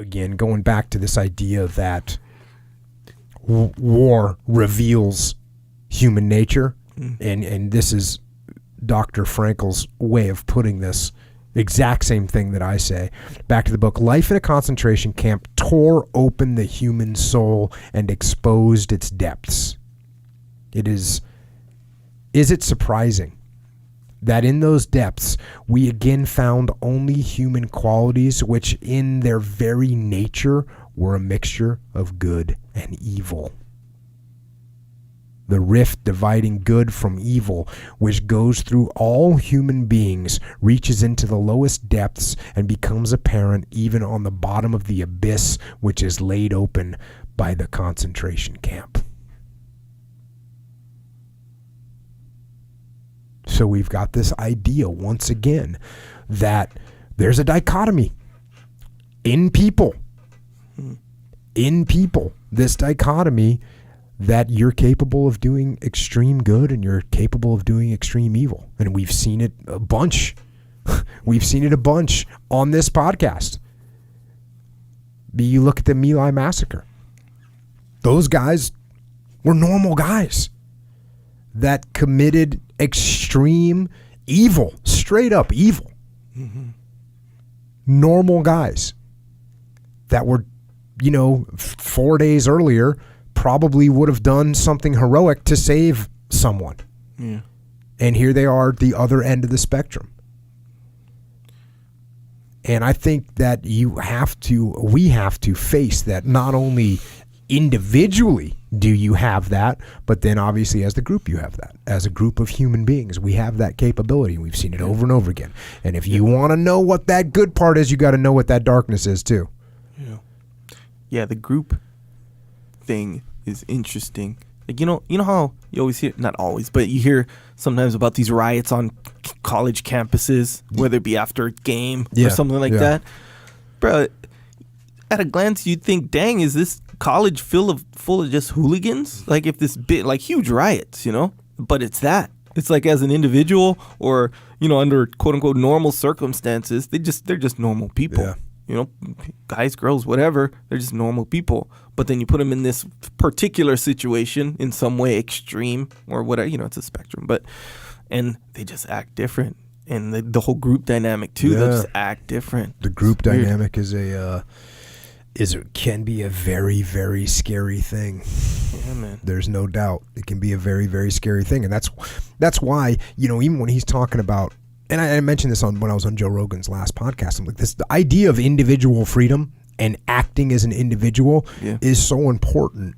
again, going back to this idea that war reveals human nature, and this is Dr. Frankel's way of putting this exact same thing that I say. Back to the book. Life in a concentration camp tore open the human soul and exposed its depths. Is it surprising that in those depths we again found only human qualities which in their very nature were a mixture of good and evil? The rift dividing good from evil, which goes through all human beings, reaches into the lowest depths and becomes apparent even on the bottom of the abyss which is laid open by the concentration camp. So we've got this idea once again that there's a dichotomy in people. In people, this dichotomy that you're capable of doing extreme good and you're capable of doing extreme evil. And we've seen it a bunch. We've seen it a bunch on this podcast. You look at the My Lai massacre. Those guys were normal guys that committed extreme evil, straight up evil. Normal guys that were, 4 days earlier probably would have done something heroic to save someone. Yeah. And here they are at the other end of the spectrum. And I think that we have to face that not only individually do you have that, but then obviously as the group you have that. As a group of human beings, we have that capability. We've seen it over and over again. And if you want to know what that good part is, you got to know what that darkness is too. Yeah, the group thing is interesting. Like, you know how you always hear, not always, but you hear sometimes about these riots on college campuses, whether it be after a game or something like that. Bro, at a glance, you'd think, dang, is this college full of just hooligans? Like, if this bit, like huge riots, But it's that. It's like as an individual or, under quote unquote normal circumstances, they're just normal people. Yeah. Guys, girls, whatever, they're just normal people. But then you put them in this particular situation in some way extreme or whatever, it's a spectrum. And they just act different. And the whole group dynamic too, they'll just act different. The group dynamic can be a very, very scary thing. Yeah, man. There's no doubt. It can be a very, very scary thing. And that's why, even when he's talking about, and I mentioned this when I was on Joe Rogan's last podcast, I'm like, the idea of individual freedom and acting as an individual is so important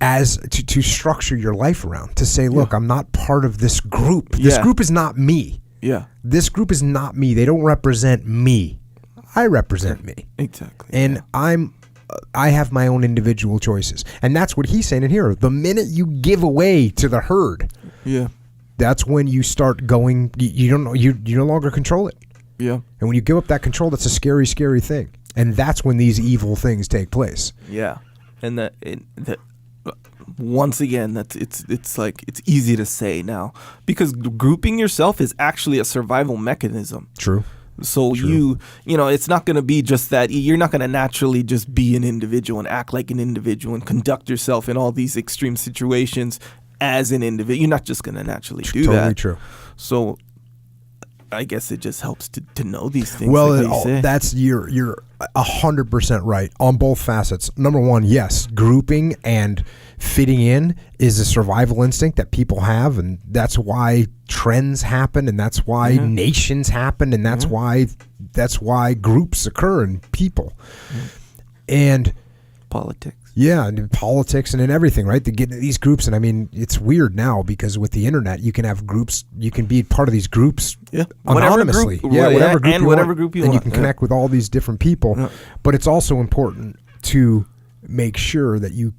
as to structure your life around, to say, look, I'm not part of this group. This group is not me. Yeah. This group is not me. They don't represent me. I represent me. Exactly. And I have my own individual choices. And that's what he's saying in here. The minute you give away to the herd, that's when you start going, you no longer control it. Yeah. And when you give up that control, that's a scary, scary thing. And that's when these evil things take place. Yeah. And that once again, it's like, it's easy to say now, because grouping yourself is actually a survival mechanism. True. So it's not going to be just that. You're not going to naturally just be an individual and act like an individual and conduct yourself in all these extreme situations as an individual. You're not just going to naturally do that. Totally true. So I guess it just helps to know these things. Well, like that's you're 100% right on both facets. Number one, yes, grouping and fitting in is a survival instinct that people have, and that's why trends happen, and that's why nations happen, and that's why groups occur in people. And politics. Yeah, and politics and in everything, right? They get into these groups, and I mean, it's weird now because with the internet, you can have groups, you can be part of these groups anonymously. Whatever group you want. And you can connect with all these different people. Yeah. But it's also important to make sure that you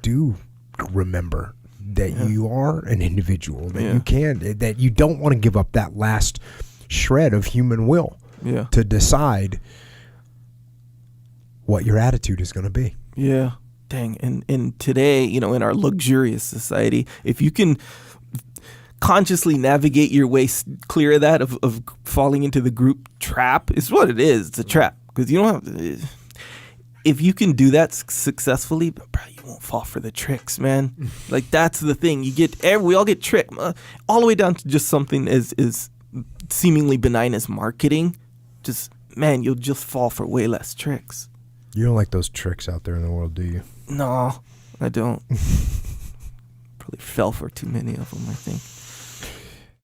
do remember that you are an individual, that that you don't want to give up that last shred of human will to decide what your attitude is going to be. Yeah, dang. And today, in our luxurious society, if you can consciously navigate your way clear of that, of falling into the group trap. Is what it is. It's a trap because you don't have. If you can do that successfully, bro, you won't fall for the tricks, man. Like that's the thing. We all get tricked, all the way down to just something as seemingly benign as marketing. Just man, you'll just fall for way less tricks. You don't like those tricks out there in the world, do you? No, I don't. Probably fell for too many of them, I think.